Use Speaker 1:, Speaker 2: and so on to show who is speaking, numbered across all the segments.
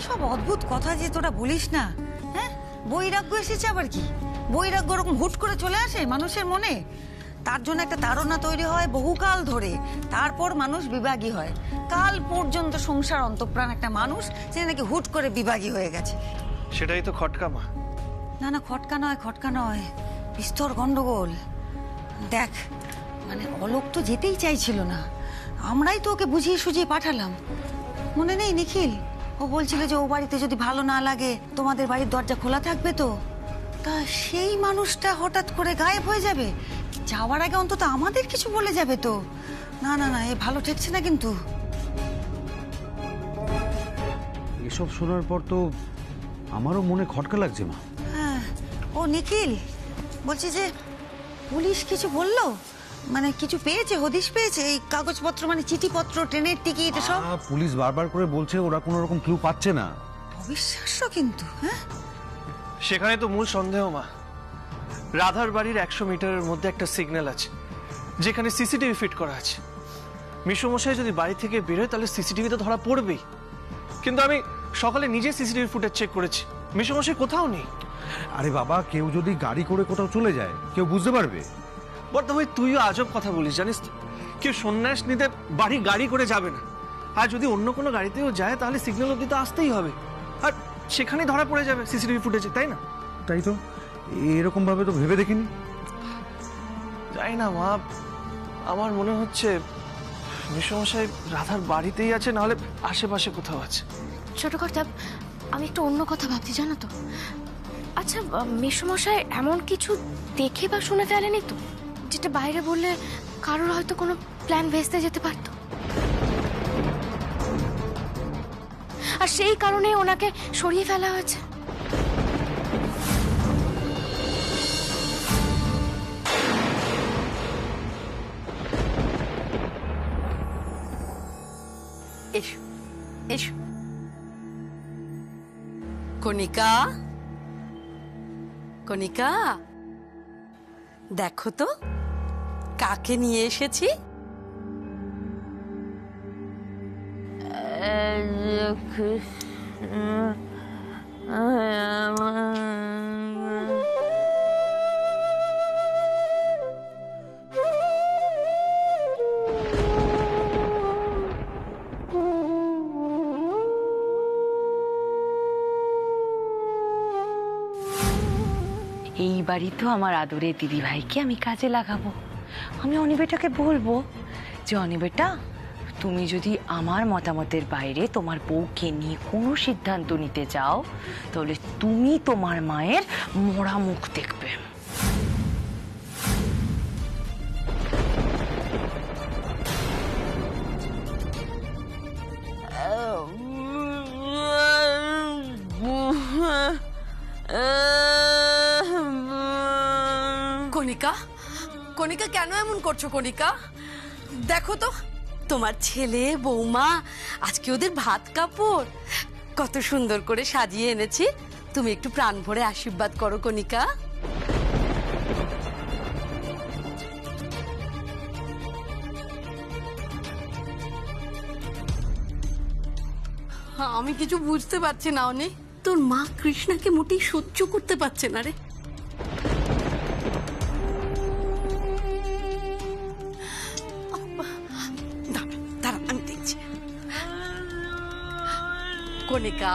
Speaker 1: সব অদ্ভুত কথা যে তোরা বলিস না। হ্যাঁ, বৈরাগ্য এসেছে আবার কি? বৈরাগ্য ওরকম হুট করে চলে আসে মানুষের মনে? তার জন্য একটা তাড়না তৈরি হয় বহুকাল ধরে, তারপর মানুষ বিভাগী হয়। কাল পর্যন্ত সংসার অন্তঃপ্রাণ একটা মানুষ যে নাকি হুট করে বিভাগী হয়ে গেছে।
Speaker 2: সেটাই তো খটকা মা।
Speaker 1: না না, খটকা নয়, খটকা নয়, বিস্তর গন্ডগোল। দেখ, মানে অলোক তো যেতেই চাইছিল না, আমরাই তো ওকে বুঝিয়ে সুঝিয়ে পাঠালাম। মনে নেই নিখিল? ও বলছিল যে ও বাড়িতে যদি ভালো না লাগে তোমাদের বাড়ির দরজা খোলা থাকবে তো। তা সেই মানুষটা হঠাৎ করে গায়েব হয়ে যাবে, যাওয়ার আগে অন্তত আমাদের কিছু বলে যাবে তো। না না না, এ ভালো ঠেকছে না কিন্তু।
Speaker 3: এসব শোনার পর তো আমারও মনে খটকা লাগছে মা।
Speaker 1: হ্যাঁ, ও নিখিল, বলছি যে পুলিশ কিছু বললো? মানে কিছু পেয়েছে, হদিশ পেয়েছে? এই কাগজপত্র মানে চিঠিপত্র, ট্রেনের টিকিট এসব?
Speaker 3: পুলিশ বারবার করে বলছে ওরা কোনো রকম ক্লু পাচ্ছে না।
Speaker 1: অবিশ্বাস্য কিন্তু। হ্যাঁ,
Speaker 2: সেখানে তো মূল সন্দেহ মা। রাধার বাড়ির 100 মিটারের মধ্যে একটা সিগন্যাল আছে যেখানে সিসিটিভি ফিট করা আছে। মিশুমশাই যদি বাড়ি থেকে বেরোয় তাহলে সিসিটিভি তো ধরা পড়বেই। কিন্তু আমি সকালে নিজে সিসিটিভি ফুটেজ চেক করেছি, মিশুমশাই কোথাও নেই।
Speaker 3: আরে বাবা, কেউ যদি গাড়ি করে কোথাও চলে যায় কেউ বুঝতে পারবে?
Speaker 2: বর্দা ভাই, তুইও আজব কথা বলিস জানিস তো। কেউ সন্ন্যাস নিতে বাড়ি গাড়ি করে যাবে না, আর যদি অন্য কোনো গাড়িতেও যায় তাহলে সিগন্যাল অব্দি তো আসতেই হবে, আর সেখানেই ধরা পড়ে যাবে সিসিটিভি ফুটেজে, তাই না?
Speaker 3: তাই তো, এরকম ভাবে তো ভেবে দেখিনি।
Speaker 2: যাই না মা, আমার মনে হচ্ছে মিশুমশাই রাধার বাড়িতেই আছে, নাহলে আশেপাশে কোথাও আছে।
Speaker 4: ছোট কর্তা, আমি একটু অন্য কথা ভাবছি জানো তো। আচ্ছা, মেসোমশাই এমন কিছু দেখে বা শুনে ফেলেনি তো যেটা বাইরে বললে কারোর হয়তো কোনো প্ল্যান ভেস্তে যেতে পারতো, আর সেই কারণে ওনাকে সরিয়ে ফেলা হয়েছে?
Speaker 5: এসো এসো। কণিকা, কণিকা, দেখো তো কাকে নিয়ে এসেছি।
Speaker 6: এই বাড়ি তো আমার আদরের দিদি ভাইকে আমি কাজে লাগাবো। আমি অনিবেটাকে বলবো যে অনিবেটা, তুমি যদি আমার মতামতের বাইরে তোমার বউকে নিয়ে কোনো সিদ্ধান্ত নিতে চাও তাহলে তুমি তোমার মায়ের মরা মুখ দেখবে।
Speaker 5: কণিকা, কণিকা, কেন এমন করছো কণিকা? দেখো তো তোমার ছেলে বৌমা আজকে ওদের ভাত কাপড় কত সুন্দর করে সাজিয়ে এনেছি। তুমি একটু প্রাণ ভরে আশীর্বাদ করো কণিকা। আমি কিছু বুঝতে পারছি না অনি, তোর মা কৃষ্ণাকে মোটেই সহ্য করতে পারছে না রে। দাঁড়া, আমি দেখছি। কণিকা,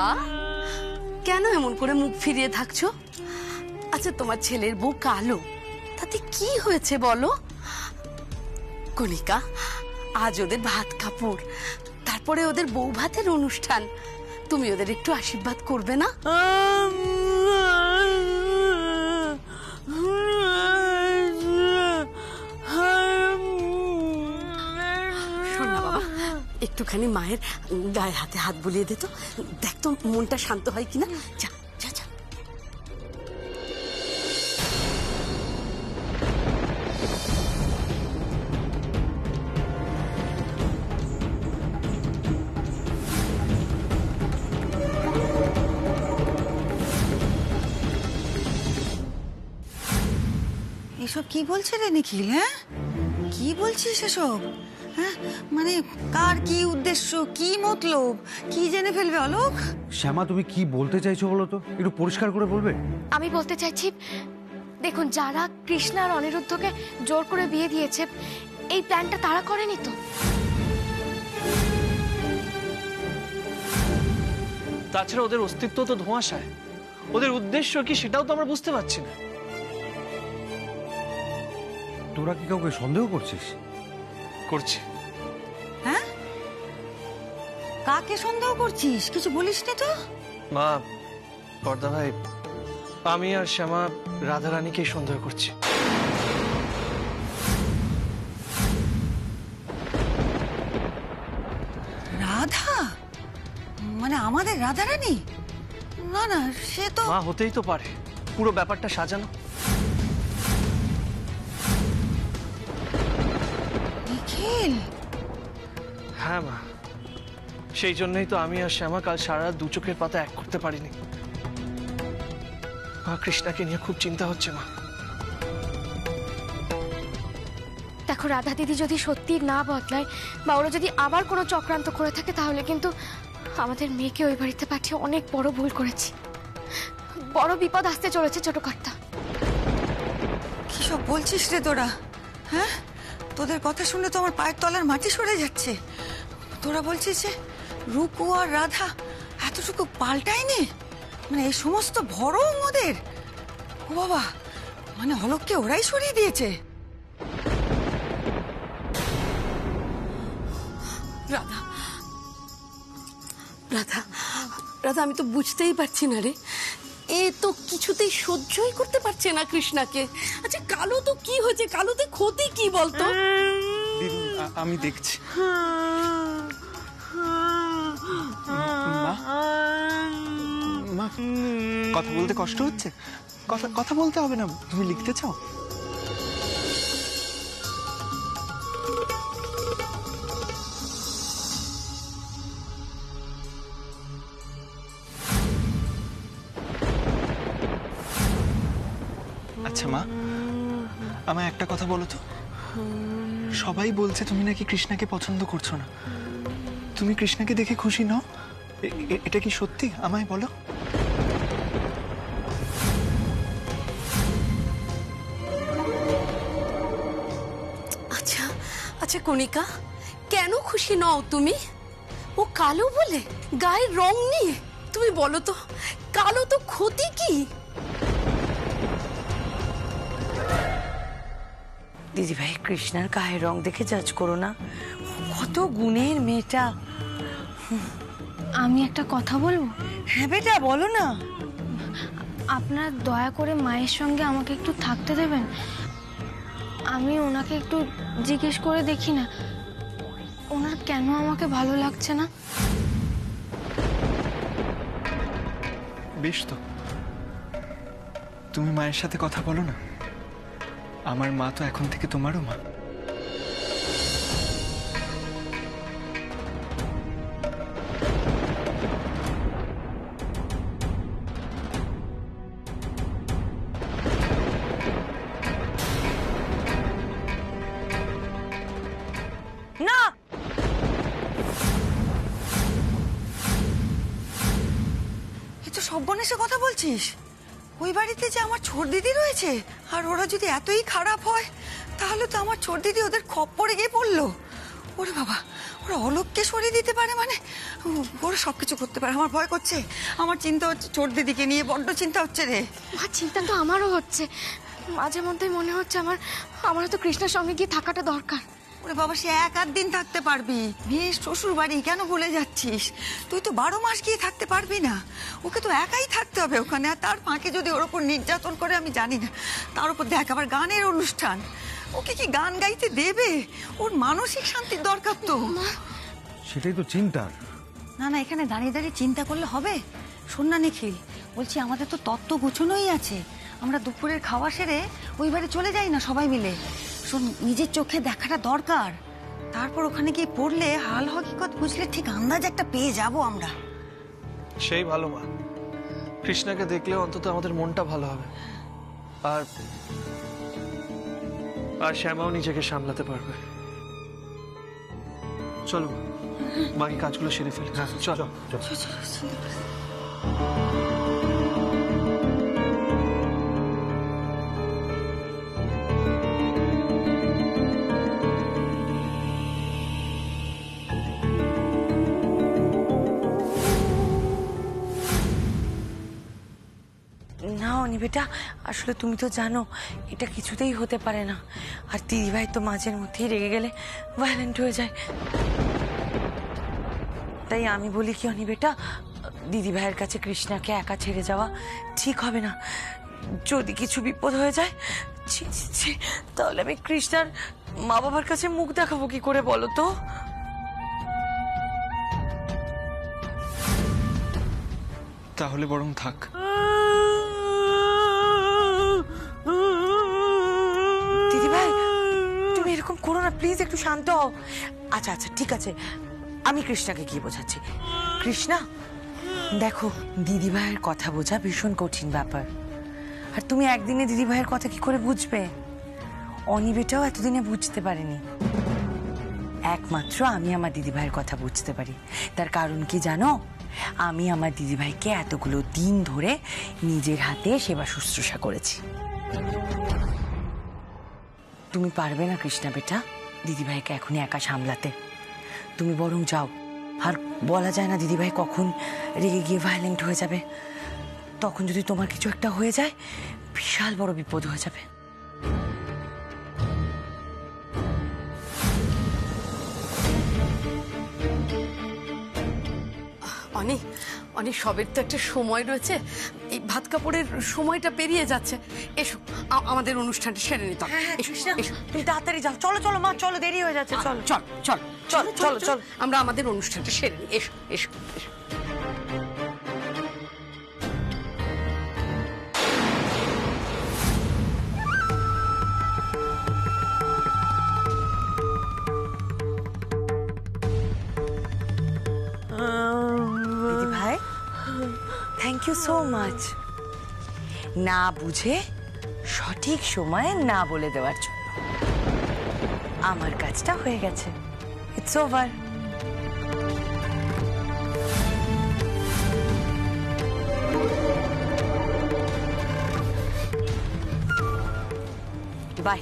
Speaker 5: কেন এমন করে মুখ ফিরিয়ে থাকছো? আচ্ছা, তোমার ছেলের বউ কালো, তাতে কি হয়েছে বলো? কণিকা, আজ ওদের ভাত কাপড়, তারপরে ওদের বউ ভাতের অনুষ্ঠান, তুমি ওদের একটু আশীর্বাদ করবে না? শোন না বাবা, একটুখানি মায়ের গায়ে হাতে হাত বুলিয়ে দে তো, দেখ তো মনটা শান্ত হয় কিনা। যা যা যা।
Speaker 1: এসব কি বলছে রে নিখিল? হ্যাঁ, কি বলছিস এসব? হ্যাঁ মানে কার কি উদ্দেশ্য, কি মতলব, কি জেনে ফেলবে অলোক?
Speaker 3: শ্যামা, তুমি কি বলতে চাইছো বলো তো, একটু পরিষ্কার করে বলবে?
Speaker 4: আমি বলতে চাইছি, দেখুন, যারা কৃষ্ণা আর অনিরুদ্ধকে জোর করে বিয়ে দিয়েছে, এই প্ল্যানটা তারা করেনি তো।
Speaker 2: তাছাড়া ওদের অস্তিত্ব তো ধোঁয়াশায়, ওদের উদ্দেশ্য কি সেটাও তো আমরা বুঝতে পারছি না।
Speaker 3: তোরা কি কাউকে সন্দেহ করছিস?
Speaker 2: করছি।
Speaker 1: হ্যাঁ, কাকে সন্দেহ করছিস? কিছু বলিস নি তো?
Speaker 2: মা, বর্দা ভাই, আমি আর শ্যামা রাধারানীকেই সন্দেহ করছি।
Speaker 1: রাধা? মানে আমাদের রাধারানী? না না, সে তো
Speaker 2: মা, হতেই তো পারে পুরো ব্যাপারটা সাজানো।
Speaker 1: নিখিল।
Speaker 2: হ্যাঁ মা, সেই জন্যই তো আমি আর শ্যামা কাল সারা রাত দু চোখের পাতা এক করতে পারিনি। মা, কৃষ্ণাকে নিয়ে খুব চিন্তা হচ্ছে মা।
Speaker 4: দেখো, রাধা দিদি যদি সত্যি না বদলায় বা ওরা যদি আবার কোনো চক্রান্ত করে থাকে, তাহলে কিন্তু আমাদের মেয়েকে ওই বাড়িতে পাঠিয়ে অনেক বড় ভুল করেছি। বড় বিপদ আসতে চলেছে ছোট কর্তা।
Speaker 1: কি সব বলছিস রে তোরা? হ্যাঁ, তোদের কথা শুনে তো আমার পায়ের তলার মাটি সরে যাচ্ছে। তোরা বলছিস যে রূপু আর রাধা এতটুকু পাল্টায়নি? মানে এই সমস্ত ভরং ওদের? ও বাবা, মানে অলোককে ওরাই সরিয়ে দিয়েছে?
Speaker 5: রাধা, রাধা, রাধা, আমি তো বুঝতেই পারছি না রে, এ তো কিছুতেই সহ্যই করতে পারছে না কৃষ্ণাকে। আচ্ছা, কালো তো কি হয়েছে? কালোতে ক্ষতি কি বলতো?
Speaker 7: আমি দেখছি। মা, মা, কথা বলতে কষ্ট হচ্ছে? কথা কথা বলতে হবে না, তুমি লিখতে চাও? আচ্ছা মা, আমায় একটা কথা বলো তো। সবাই বলছে তুমি নাকি কৃষ্ণাকে পছন্দ করছো না। তুমি কৃষ্ণাকে দেখে খুশি নও? এটা কি সত্যি? আমায় বলো।
Speaker 5: আচ্ছা আচ্ছা কণিকা, কেন খুশি নও তুমি? ও কালো বলে, গায়ের রং নিয়ে? তুমি বলো তো, কালো তো ক্ষতি কি?
Speaker 6: দিদিভাই, কৃষ্ণার গায়ের রং দেখে জাজ করো না, কত গুণের মেয়েটা।
Speaker 4: আমি একটা কথা বলবো?
Speaker 1: হ্যাঁ বেটা, বলো না।
Speaker 4: আপনারা দয়া করে মায়ের সঙ্গে আমাকে একটু থাকতে দেবেন। আমি ওনাকে একটু জিজ্ঞেস করে দেখি না, ওনার কেন আমাকে ভালো লাগছে না।
Speaker 7: বেশ তো, তুমি মায়ের সাথে কথা বলো না। আমার মা তো এখন থেকে তোমারও মা।
Speaker 6: না,
Speaker 1: এ তো সর্বনেশে কথা বলছিস। ওই বাড়িতে যে আমার ছোট দিদি রয়েছে, আর ওরা যদি এতই খারাপ হয়, তাহলে তো আমার ছোট দিদি ওদের খপ্পরে গিয়ে পড়লো। ওরে বাবা, ওরা অলোককে সরিয়ে দিতে পারে মানে? ওরা সবকিছু করতে পারে। আমার ভয় করছে, আমার চিন্তা হচ্ছে ছোট দিদিকে নিয়ে, বড্ড চিন্তা হচ্ছে রে।
Speaker 4: মা, চিন্তা তো আমারও হচ্ছে। মাঝে মধ্যে মনে হচ্ছে আমার তো কৃষ্ণের সঙ্গে গিয়ে থাকাটা দরকার।
Speaker 1: ওরে বাবা, সে এক আধ দিন থাকতে পারবি, বেশ শ্বশুর বাড়ি, কেন ভুলে যাচ্ছিস? তুই তো 12 মাস গিয়ে থাকতে পারবি না। ওকে তো একাই থাকতে হবে ওখানে। আর তার ফাঁকে যদি ওর ওপর নির্যাতন করে, আমি জানি না। তার উপর দেখ আবার গানের অনুষ্ঠান, ওকে কি গান গাইতে দেবে? ওর মানসিক শান্তির দরকার তো।
Speaker 3: সেটাই তো চিন্তার।
Speaker 1: না না, এখানে দাঁড়িয়ে দাঁড়িয়ে চিন্তা করলে হবে? শোন না নিখিল, বলছি আমাদের তো তত্ত্ব গুছানোই আছে। আমরা দুপুরের খাওয়া সেরে ওই বাড়ি চলে যাই না সবাই মিলে? শোন, নিজের চোখে দেখাটা দরকার। তারপর ওখানে গিয়ে পড়লে হাল হকিকত বুঝলে ঠিক আন্দাজ একটা পেয়ে যাব আমরা।
Speaker 2: সেই ভালো মা, কৃষ্ণাকে দেখলে অন্তত আমাদের মনটা ভালো হবে। আর শ্যামাও নিজেকে সামলাতে পারবে। চলো বাকি কাজগুলো সেরে ফেলি। চলো
Speaker 6: না অনিবেটা, আসলে তুমি তো জানো এটা কিছুতেই হতে পারে না। আর দিদিভাই তো মাঝের মধ্যেই রেগে গেলে ভায়োলেন্ট হয়ে যায়। তাই আমি বলি কি অনিবেটা, দিদিভাইয়ের কাছে কৃষ্ণাকে একা ছেড়ে যাওয়া ঠিক হবে না। যদি কিছু বিপদ হয়ে যায় ছি ছি ছি, তাহলে আমি কৃষ্ণার মা বাবার কাছে মুখ দেখাবো কি করে বলো তো?
Speaker 7: তাহলে বরং থাক।
Speaker 6: দিদিভাই তুমি এরকম করো না প্লিজ, একটু শান্ত হও। আচ্ছা আচ্ছা ঠিক আছে, আমি কৃষ্ণাকে গিয়ে বোঝাচ্ছি। কৃষ্ণা দেখো, দিদিভাইয়ের কথা বোঝা ভীষণ কঠিন ব্যাপার। আর তুমি একদিনে দিদিভাইয়ের কথা কি করে বুঝবে? অনিবেটাও এতদিনে বুঝতে পারেনি। একমাত্র আমি আমার দিদিভাইয়ের কথা বুঝতে পারি। তার কারণ কি জানো? আমি আমার দিদিভাইকে এতগুলো দিন ধরে নিজের হাতে সেবা শুশ্রূষা করেছি। তুমি পারবে না কৃষ্ণা বেটা দিদিভাইকে এখনই একা সামলাতে। তুমি বরং যাও। আর বলা যায় না দিদিভাই কখন রেগে গিয়ে ভায়োলেন্ট হয়ে যাবে। তখন যদি তোমার কিছু একটা হয়ে যায় বিশাল বড় বিপদ হয়ে যাবে।
Speaker 5: অনেক অনেক সবের তো একটা সময় রয়েছে, এই ভাত কাপড়ের সময়টা পেরিয়ে যাচ্ছে। এসো আমাদের অনুষ্ঠানটা সেরে নিতে হবে। এসো, এসো।
Speaker 6: তুমি তাড়াতাড়ি যাও। চলো চলো মা, চলো দেরি হয়ে যাচ্ছে। চলো
Speaker 5: চল চল
Speaker 6: চল চলো চল।
Speaker 5: আমরা আমাদের অনুষ্ঠানটা সেরে নিই। এসো এসো এসো।
Speaker 6: দিদিভাই থ্যাংক ইউ সো মাচ, না বুঝে সঠিক সময়ে না বলে দেওয়ার জন্য। আমার কাজটা হয়ে গেছে, ইটস ওভার। বাই।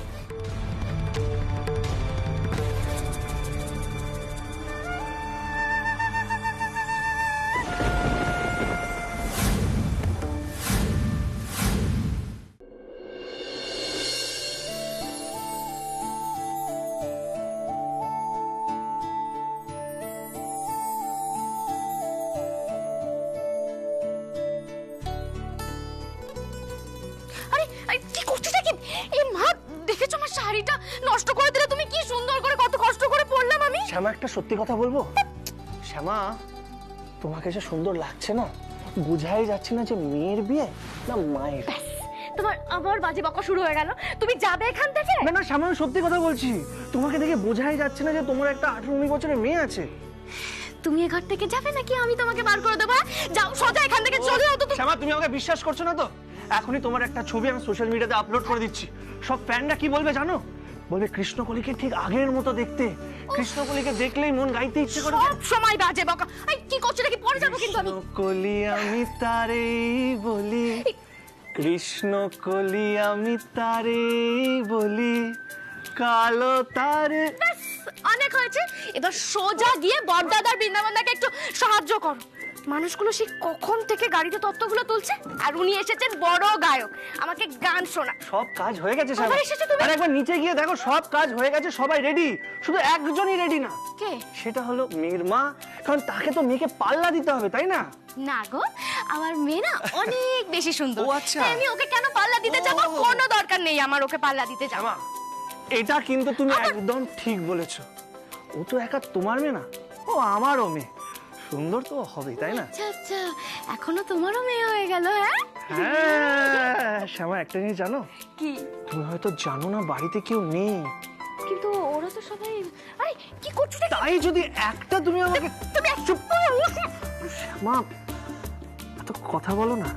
Speaker 4: আরে আরে, কি করছিস কি? এই মা দেখেছো আমার শাড়িটা নষ্ট করে দিলে তুমি? কি সুন্দর করে কত কষ্ট করে পরলাম আমি।
Speaker 2: শ্যামা একটা সত্যি কথা বলবো? শ্যামা তোমাকে যে সুন্দর লাগছে না, বোঝাই যাচ্ছে না যে মেয়ের বিয়ে না মায়ের।
Speaker 4: তোমার আবার বাজে বকা শুরু হয়ে গেল। তুমি যাবে এখান থেকে?
Speaker 2: না না শ্যামা, আমি সত্যি কথা বলছি। তোমাকে দেখে বোঝাই যাচ্ছে না যে তোমার একটা 18-19 বছরের মেয়ে আছে।
Speaker 4: তুমি এ ঘর থেকে যাবে নাকি আমি তোমাকে বার করে দেবো? যাও সোজা এখান থেকে চলে যাও তো।
Speaker 2: শ্যামা তুমি আমাকে বিশ্বাস করছো না তো? এখনই তোমার একটা ছবি আমি সোশ্যাল মিডিয়াতে আপলোড করে দিচ্ছি। সব ফ্যানরা কি বলবে জানো? বলবে কৃষ্ণকলিকে ঠিক আগের মতো দেখতে। কৃষ্ণকলিকে দেখলেই মন গাইতে ইচ্ছে করে।
Speaker 4: সব সময় বাজে বকা। এই কি করছো নাকি? পরে যাবো কিন্তু আমি।
Speaker 2: কৃষ্ণকলি আমি তারেই বলি, কৃষ্ণকলি আমি তারেই বলি, কালো তারে।
Speaker 4: ব্যাস, অনেক হয়েছে। এবার সোজা গিয়ে বড়দাদার বৃন্দাবনদাকে একটু সাহায্য করো। মানুষগুলো সেই কখন থেকে গাড়িতে তত্ত্বগুলো তুলছে, আর উনি এসেছেন বড় গায়ক আমাকে গান শোনা।
Speaker 2: সব কাজ হয়ে গেছে শ্যামা।
Speaker 4: আবার এসেছো তুমি?
Speaker 2: আর একবার নিচে গিয়ে দেখো, সব কাজ হয়ে গেছে, সবাই রেডি, শুধু একজনই রেডি না।
Speaker 4: কে?
Speaker 2: সেটা হলো মেয়ের মা। কারণ তাকে তো মেয়েকে পাল্লা দিতে হবে, তাই না?
Speaker 4: না গো, আমার মেয়ে না অনেক বেশি সুন্দর।
Speaker 7: ও আচ্ছা।
Speaker 4: তাই আমি ওকে কেন পাল্লা দিতে যাবো? কোনো দরকার নেই আমার ওকে পাল্লা দিতে যাওয়া।
Speaker 2: শ্যামা এটা কিন্তু তুমি একদম ঠিক বলেছো। ও তো একা তোমার মেয়ে না, ও আমারও মেয়ে। সুন্দর তো হবে, তাই না?
Speaker 4: আচ্ছা আচ্ছা, এখনো তোমারও মেয়ে হয়ে গেল? হ্যাঁ
Speaker 2: হ্যাঁ শ্যামা, একটা জিনিস জানো?
Speaker 4: কি?
Speaker 2: তুমি হয়তো জানো না বাড়িতে কেউ নেই।
Speaker 4: কিন্তু ওরা তো সবাই। আরে কি করছো?
Speaker 2: তাই যদি একটা তুমি আমাকে।
Speaker 4: তুমি চুপ।
Speaker 2: শ্যামা এত কথা বলো না।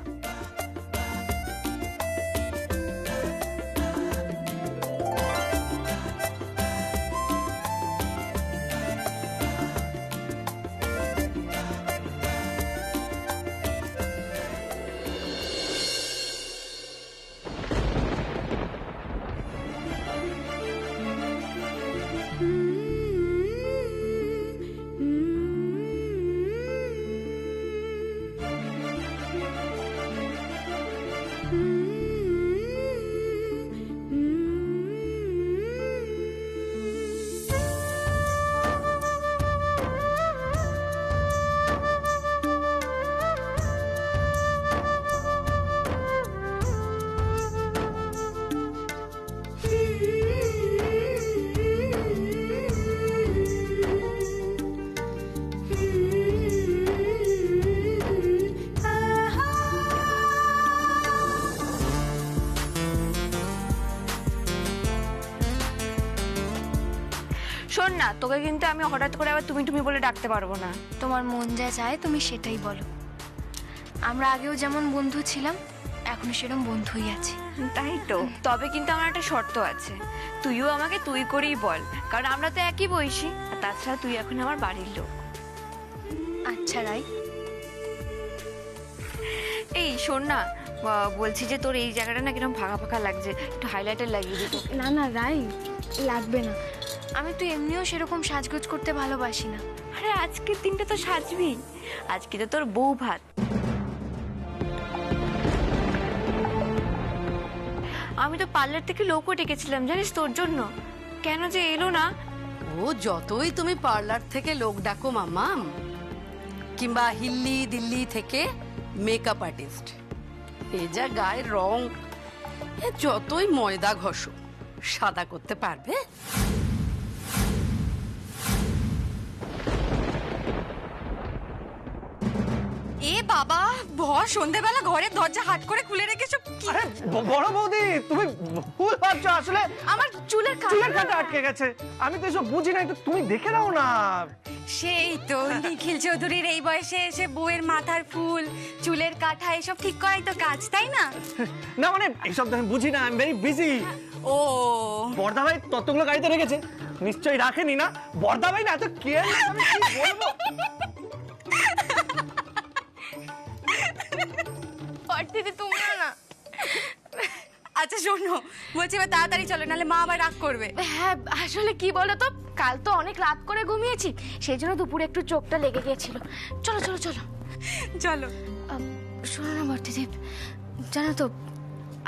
Speaker 4: না, তোকে কিন্তু আমি হঠাৎ করে আবার তুমি তুমি বলে ডাকতে পারবো না। তোমার মন যা চায় তুমি সেটাই বলো। আমরা আগেও যেমন বন্ধু ছিলাম, এখনো সেরকম বন্ধুই আছি। তাই তো। তবে কিন্তু আমার একটা শর্ত আছে, তুইও আমাকে তুই করেই বল, কারণ আমরা তো একই বয়সী, আর তাছাড়া তুই এখন আমার বাড়ির লোক। আচ্ছা রাই। এই শোন না, বলছি যে তোর এই জায়গাটা না কিরকম ফাঁকা ফাঁকা লাগছে, একটু হাইলাইটার লাগিয়ে দিত। না না রাই, লাগবে না। আমি তো এমনিও সেরকম সাজগোজ করতে ভালোবাসি না। আরে আজকের দিনটা তো সাজবি, আজকে তো তোর বউ ভাত। আমি তো পার্লার থেকে লোকও ডেকেছিলাম জানিস তোর জন্য, কেন যে এলো না।
Speaker 5: ও যতই তুমি পার্লার থেকে লোক ডাকো মাম্মাম, কিংবা হিল্লি দিল্লি থেকে মেকআপ আর্টিস্ট, এ যা গায়ের রং, এ যতই ময়দা ঘষো সাদা করতে পারবে?
Speaker 8: এ বাবা, ভর সন্ধেবেলা ঘরের দরজা হাট করে খুলে রেখেছো কি?
Speaker 2: আরে বড় বৌদি, তুমি ভুল ভাবছো, আসলে
Speaker 8: আমার চুলের
Speaker 2: চুলের কাঁটা আটকে গেছে। আমি তো এসব বুঝি না, একটু তুমি দেখে নাও না।
Speaker 8: সেই তো নিখিল চৌধুরীর এই বয়সে এসে বউয়ের মাথার ফুল, চুলের কাঁটা এসব ঠিক করাই তো কাজ, তাই না?
Speaker 2: না মানে এসব তো আমি বুঝি না, আমি ভেরি বিজি।
Speaker 8: ও
Speaker 2: বর্দা ভাই ততগুলো গাড়িতে রেখেছে, নিশ্চয়ই রাখেনি না। বর্দা ভাই না এত কেয়ারলেস, আমি কি বলবো।
Speaker 4: দিদি তোমরা না।
Speaker 8: আচ্ছা শোনো, বলছি এবার তাড়াতাড়ি চলো, নাহলে মা আবার রাগ করবে।
Speaker 4: হ্যাঁ আসলে কি বলো তো, কাল তো অনেক রাত করে ঘুমিয়েছি, সেই জন্য দুপুরে একটু চোখটা লেগে গিয়েছিল। চলো চলো চলো
Speaker 8: চলো।
Speaker 4: শোনো না বর্তিদীপ, জানো তো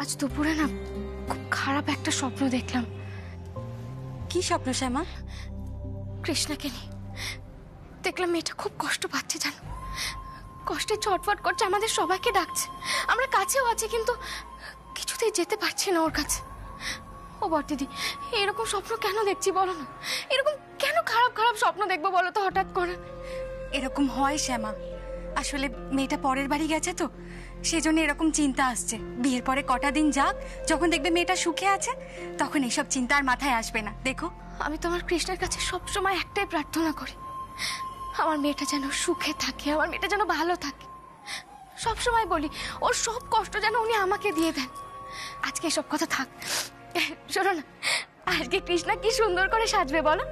Speaker 4: আজ দুপুরে না খুব খারাপ একটা স্বপ্ন দেখলাম।
Speaker 8: কি স্বপ্ন শ্যামা?
Speaker 4: কৃষ্ণাকে নিয়ে দেখলাম মেয়েটা খুব কষ্ট পাচ্ছে, জানো, কষ্টে ছটফট করছে, আমাদের সবাইকে ডাকছে, আমরা কাছেও আছি কিন্তু কিছুতেই যেতে পারছি না ওর কাছে। ও বর্তিদি, এরকম স্বপ্ন কেন দেখছি বলো না? এরকম কেন খারাপ খারাপ স্বপ্ন দেখবো বলো তো হঠাৎ করে?
Speaker 8: এরকম হয় শ্যামা, আসলে মেয়েটা পরের বাড়ি গেছে তো, সেজন্য এরকম চিন্তা আসছে। বিয়ের পরে কটা দিন যাক, যখন দেখবে মেয়েটা সুখে আছে, তখন এইসব চিন্তা আর মাথায় আসবে না। দেখো,
Speaker 4: আমি তো আমার কৃষ্ণের কাছে সবসময় একটাই প্রার্থনা করি, আমার মেয়েটা যেন সুখে থাকে, আমার মেয়েটা যেন ভালো থাকে। সবসময় বলি ওর সব কষ্ট যেন উনি আমাকে দিয়ে দেন। আজকে এসব কথা থাক, শোনো না, আজকে কৃষ্ণা কি সুন্দর করে সাজবে বলো?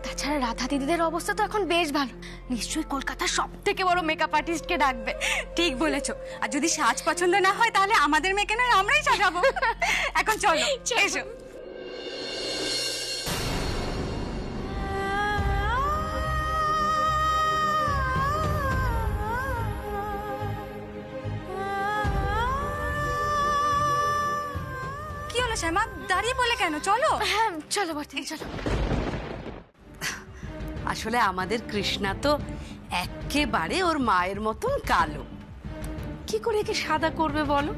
Speaker 4: তাছাড়া রাধা দিদিদের অবস্থা তো এখন বেশ ভালো, নিশ্চয়ই কলকাতার সব থেকে বড় মেকআপ আর্টিস্টকে ডাকবে।
Speaker 8: ঠিক বলেছো। আর যদি সাজ পছন্দ না হয় তাহলে আমাদের মেয়েকে নয় আমরাই সাজাবো। এখন চলো, এসো। কি হলো শ্যামা, দাঁড়িয়ে পড়লে কেন? চলো।
Speaker 4: হ্যাঁ চলো বর্তিদি চলো।
Speaker 5: আসলে আমাদের কৃষ্ণা তো একেবারে ওর মায়ের মতন কালো, কি করে একে সাদা করবে বলো?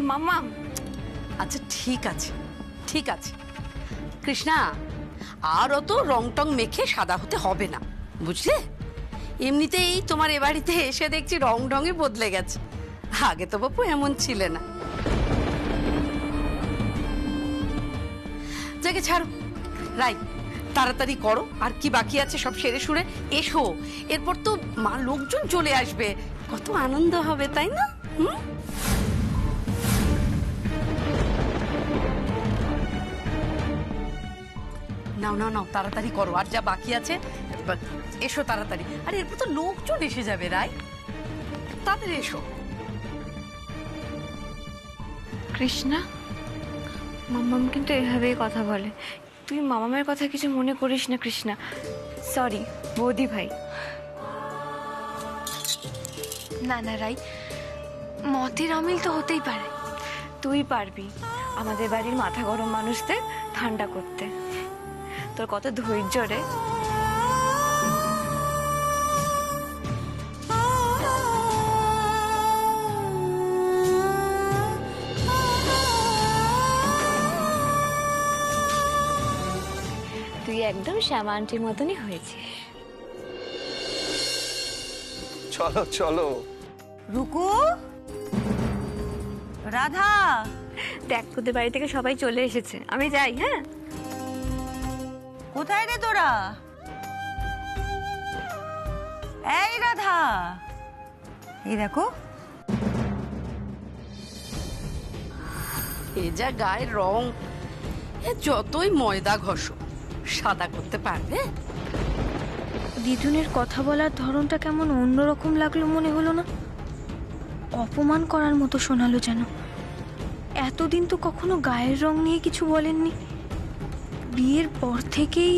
Speaker 4: মাম্মা
Speaker 5: আচ্ছা ঠিক আছে, ঠিক আছে কৃষ্ণা, আর অত রং টং মেখে সাদা হতে হবে না, বুঝলে? এমনিতেই তোমার এ বাড়িতে এসে দেখছি রং ঢঙে বদলে গেছে, আগে তো বাপু এমন ছিলে না। যাকে ছাড়ো, রাই তাড়াতাড়ি করো, আর কি বাকি আছে সব সেরে সুরে এসো, এরপর তো মা লোকজন চলে আসবে, কত আনন্দ হবে তাই না? নাও নাও নাও, তাড়াতাড়ি করো, আর যা বাকি আছে এসো তাড়াতাড়ি। আর এরপর তো লোকজন এসে যাবে, রাই তাড়াতাড়ি এসো।
Speaker 4: কৃষ্ণা, মাম্মাম কিন্তু এভাবেই কথা বলে, তুই মামামের কথা কিছু মনে করিস না কৃষ্ণা। সরি বৌদি ভাই। না না রাই, মতের অমিল তো হতেই পারে, তুই পারবি আমাদের বাড়ির মাথা গরম মানুষদের ঠান্ডা করতে। তোর কত ধৈর্য রে। তুই একদম শ্যামা আন্টির মতনই হয়েছিস।
Speaker 2: চলো চলো।
Speaker 1: রুকু, রাধা,
Speaker 9: দেখ তোদের বাড়ি থেকে সবাই চলে এসেছে, আমি যাই। হ্যাঁ,
Speaker 1: কোথায় রে তোরা? এই রাধা, এই দেখো।
Speaker 5: এ যা গায়ের রং, এ যতই ময়দা ঘষো সাদা করতে পারবে?
Speaker 4: দিদুনের কথা বলার ধরনটা কেমন অন্যরকম লাগলো মনে হলো না? অপমান করার মতো শোনালো যেন। এতদিন তো কখনো গায়ের রং নিয়ে কিছু বলেননি, বিয়ের পর থেকেই